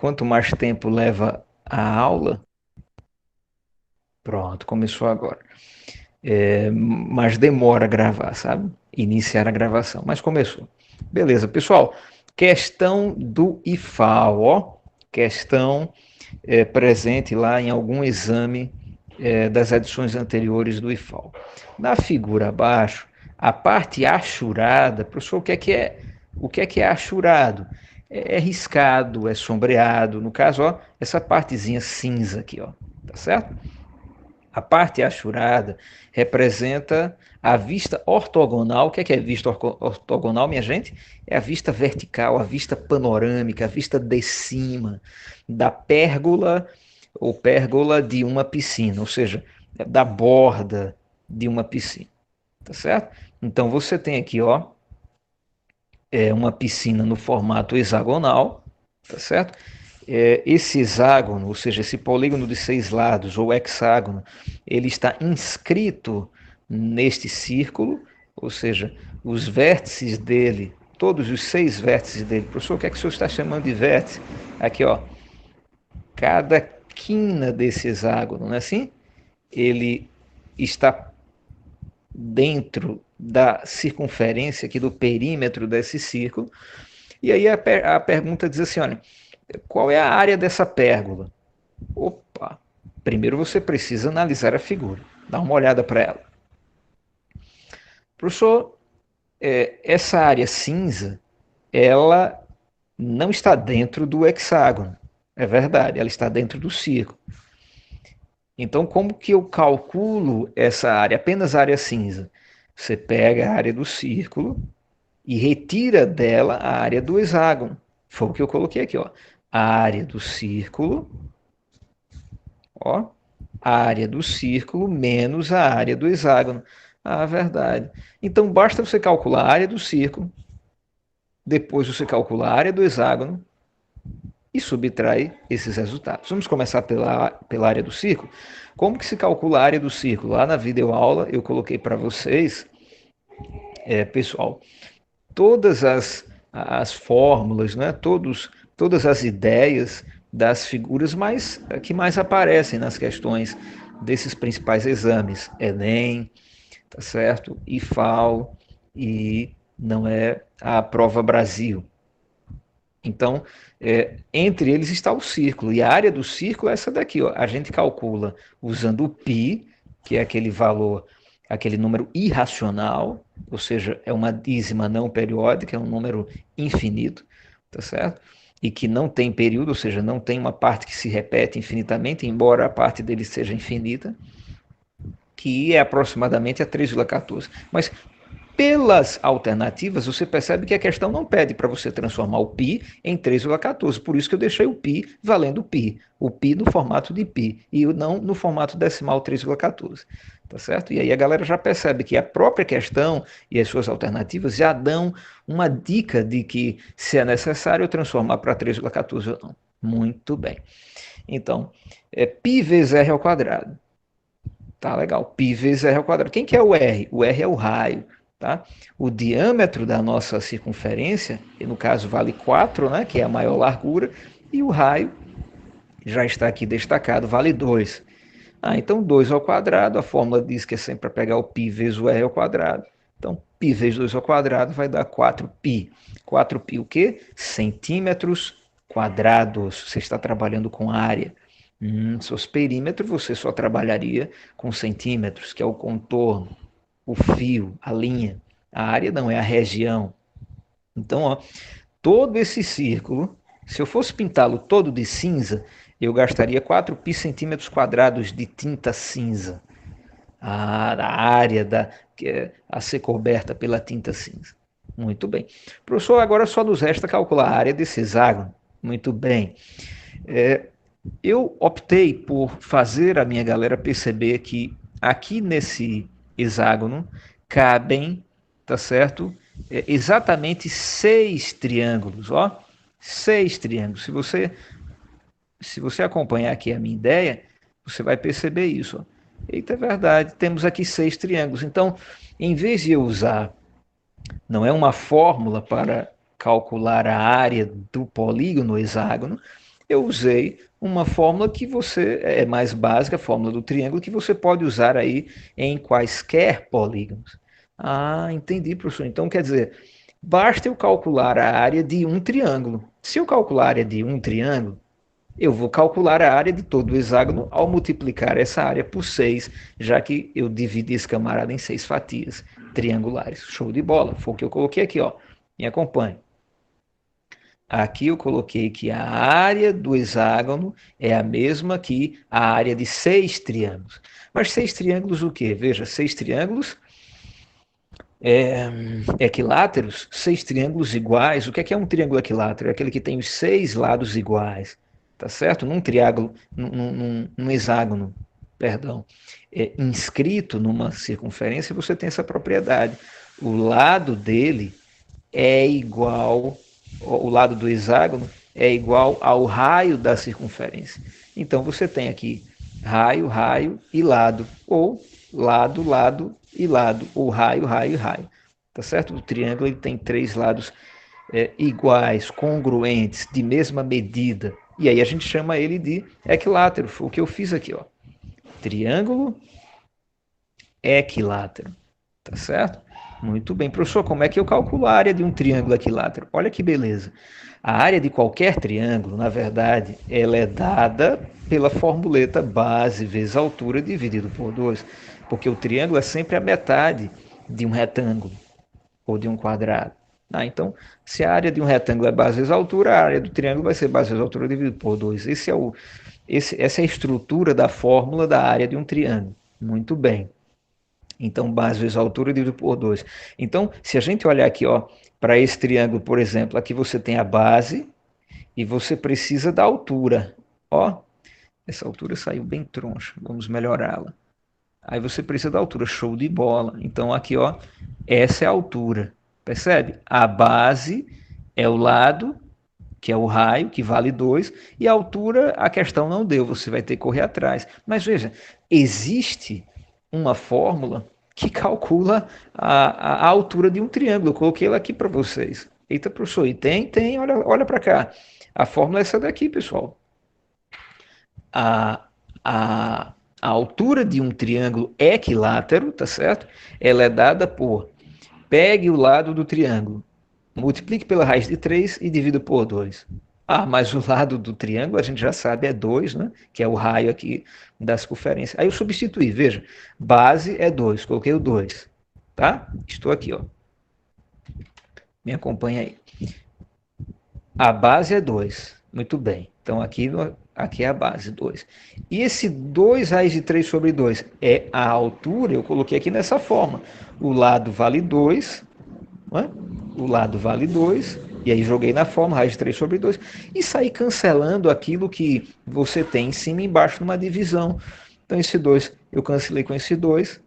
quanto mais tempo leva a aula, pronto, começou agora. Mas demora a gravar, sabe? Iniciar a gravação, mas começou. Beleza, pessoal. Questão do IFAO, ó. Questão presente lá em algum exame das edições anteriores do IFAO. Na figura abaixo, a parte achurada, professor, o que é achurado? É riscado, é sombreado. No caso, ó, essa partezinha cinza aqui, ó, tá certo? A parte achurada representa a vista ortogonal. O que é vista ortogonal, minha gente? É a vista vertical, a vista panorâmica, a vista de cima da pérgola ou pérgola de uma piscina, ou seja, da borda de uma piscina, tá certo? Então você tem aqui, ó, uma piscina no formato hexagonal, tá certo? Esse hexágono, ou seja, esse polígono de 6 lados, ou hexágono, ele está inscrito neste círculo, ou seja, os vértices dele, todos os 6 vértices dele. Professor, o que é que o senhor está chamando de vértice? Aqui, ó, cada quina desse hexágono, não é assim? Ele está dentro da circunferência aqui do perímetro desse círculo. E aí a pergunta diz assim, olha, qual é a área dessa pérgola? Opa, primeiro você precisa analisar a figura, dar uma olhada para ela. Professor, essa área cinza, ela não está dentro do hexágono. É verdade, ela está dentro do círculo. Então, como que eu calculo essa área, apenas a área cinza? Você pega a área do círculo e retira dela a área do hexágono. Foi o que eu coloquei aqui, ó. A área do círculo, ó, a área do círculo menos a área do hexágono. Ah, verdade. Então basta você calcular a área do círculo, depois você calcula a área do hexágono e subtrai esses resultados. Vamos começar pela área do círculo. Como que se calcula a área do círculo? Lá na videoaula eu coloquei para vocês, pessoal, todas as fórmulas, né? Todas as ideias das figuras que mais aparecem nas questões desses principais exames, Enem, tá certo? IFAO e não é a prova Brasil. Então, entre eles está o círculo, e a área do círculo é essa daqui, ó. A gente calcula usando o π, que é aquele valor, aquele número irracional, ou seja, é uma dízima não periódica, é um número infinito, tá certo? E que não tem período, ou seja, não tem uma parte que se repete infinitamente, embora a parte dele seja infinita, que é aproximadamente a 3,14. Mas pelas alternativas, você percebe que a questão não pede para você transformar o π em 3,14. Por isso que eu deixei o π valendo π. O π no formato de π e não no formato decimal 3,14. Tá certo? E aí a galera já percebe que a própria questão e as suas alternativas já dão uma dica de que se é necessário transformar para 3,14 ou não. Muito bem. Então, π vezes r ao quadrado. Tá legal. Π vezes r ao quadrado. Quem que é o r? O r é o raio. Tá? O diâmetro da nossa circunferência, que no caso vale 4, né, que é a maior largura, e o raio, já está aqui destacado, vale 2. Então 2 ao quadrado, a fórmula diz que é sempre para pegar o π vezes o r ao quadrado. Então, π vezes 2 ao quadrado vai dar 4π. 4π o quê? Centímetros quadrados. Você está trabalhando com área. Seus perímetros você só trabalharia com centímetros, que é o contorno, o fio, a linha. A área não é a região. Então, ó, todo esse círculo, se eu fosse pintá-lo todo de cinza, eu gastaria 4 pi centímetros quadrados de tinta cinza. A área a ser coberta pela tinta cinza. Muito bem. Professor, agora só nos resta calcular a área desse hexágono. Muito bem. Eu optei por fazer a minha galera perceber que aqui nesse hexágono cabem, tá certo? Exatamente 6 triângulos, ó. 6 triângulos. Se você acompanhar aqui a minha ideia, você vai perceber isso. Ó. Eita, é verdade. Temos aqui 6 triângulos. Então, em vez de eu usar, não é uma fórmula para calcular a área do polígono hexágono, eu usei uma fórmula que você é mais básica, a fórmula do triângulo, que você pode usar aí em quaisquer polígonos. Ah, entendi, professor. Então, quer dizer, basta eu calcular a área de um triângulo. Se eu calcular a área de um triângulo, eu vou calcular a área de todo o hexágono ao multiplicar essa área por 6, já que eu dividi esse camarada em 6 fatias triangulares. Show de bola. Foi o que eu coloquei aqui, ó. Me acompanhe. Aqui eu coloquei que a área do hexágono é a mesma que a área de 6 triângulos. Mas 6 triângulos o quê? Veja, 6 triângulos equiláteros, 6 triângulos iguais. O que é um triângulo equilátero? É aquele que tem os 6 lados iguais, tá certo? Num triângulo, num hexágono, perdão, inscrito numa circunferência, você tem essa propriedade. O lado dele é igual, o lado do hexágono é igual ao raio da circunferência. Então você tem aqui raio, raio e lado, ou lado, lado e lado, ou raio, raio e raio. Tá certo? O triângulo ele tem 3 lados iguais, congruentes, de mesma medida. E aí a gente chama ele de equilátero. Foi o que eu fiz aqui, ó. Triângulo equilátero. Tá certo? Muito bem. Professor, como é que eu calculo a área de um triângulo equilátero? Olha que beleza. A área de qualquer triângulo, na verdade, ela é dada pela formuleta base vezes altura dividido por 2, porque o triângulo é sempre a metade de um retângulo ou de um quadrado. Então, se a área de um retângulo é base vezes altura, a área do triângulo vai ser base vezes altura dividido por 2. Essa é a estrutura da fórmula da área de um triângulo. Muito bem. Então, base vezes altura dividido por 2. Então, se a gente olhar aqui, ó, para esse triângulo, por exemplo, aqui você tem a base e você precisa da altura. Ó, essa altura saiu bem troncha, vamos melhorá-la. Aí você precisa da altura, show de bola. Então, aqui, ó, essa é a altura. Percebe? A base é o lado, que é o raio, que vale 2, e a altura, a questão não deu, você vai ter que correr atrás. Mas veja, existe uma fórmula que calcula a altura de um triângulo. Eu coloquei ela aqui para vocês. Eita, professor, e tem, olha para cá. A fórmula é essa daqui, pessoal. A, a, a altura de um triângulo equilátero, tá certo? Ela é dada por pegue o lado do triângulo, multiplique pela raiz de 3 e divida por 2. Ah, mas o lado do triângulo a gente já sabe é 2, né? Que é o raio aqui da circunferência. Aí eu substituí, veja, base é 2, coloquei o 2, tá? Estou aqui, ó. Me acompanha aí. A base é 2, muito bem. Então aqui é a base, 2. E esse 2 raiz de 3 sobre 2 é a altura, eu coloquei aqui nessa forma. O lado vale 2, né? O lado vale 2, e aí joguei na forma, raiz de 3 sobre 2, e saí cancelando aquilo que você tem em cima e embaixo numa divisão. Então esse 2 eu cancelei com esse 2.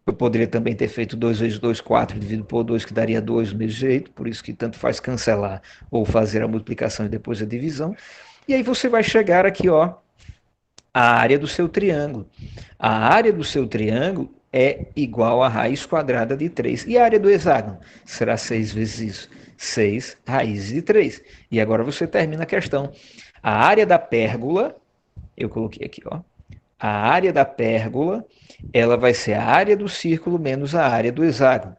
Eu poderia também ter feito 2 vezes 2, 4, dividido por 2, que daria 2 do mesmo jeito, por isso que tanto faz cancelar ou fazer a multiplicação e depois a divisão. E aí você vai chegar aqui, ó, a área do seu triângulo. A área do seu triângulo é igual à raiz quadrada de 3. E a área do hexágono? Será 6 vezes isso. 6 raízes de 3. E agora você termina a questão. A área da pérgola, eu coloquei aqui, ó. A área da pérgola, ela vai ser a área do círculo menos a área do hexágono.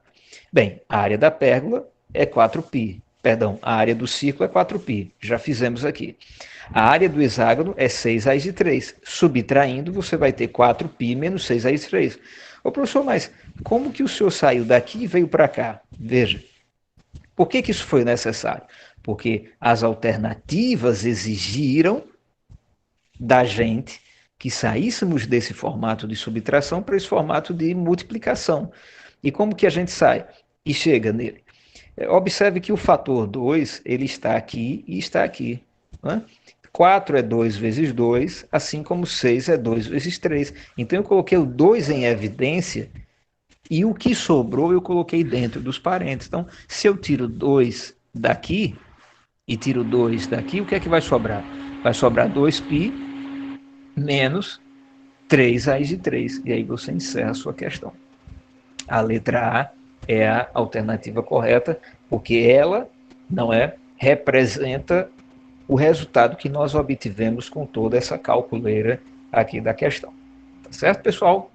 Bem, a área da pérgola é 4π. Perdão, a área do círculo é 4π. Já fizemos aqui. A área do hexágono é 6 raiz de 3. Subtraindo, você vai ter 4π menos 6 raiz de 3. Ô, professor, mas como que o senhor saiu daqui e veio para cá? Veja, por que isso foi necessário? Porque as alternativas exigiram da gente que saíssemos desse formato de subtração para esse formato de multiplicação. E como que a gente sai e chega nele? Observe que o fator 2, ele está aqui e está aqui. Né? 4 é 2 vezes 2, assim como 6 é 2 vezes 3. Então eu coloquei o 2 em evidência e o que sobrou eu coloquei dentro dos parênteses. Então, se eu tiro 2 daqui e tiro 2 daqui, o que é que vai sobrar? Vai sobrar 2π menos 3 raiz de 3. E aí você encerra a sua questão. A letra A é a alternativa correta, porque ela não representa o resultado que nós obtivemos com toda essa calculeira aqui da questão. Tá certo, pessoal?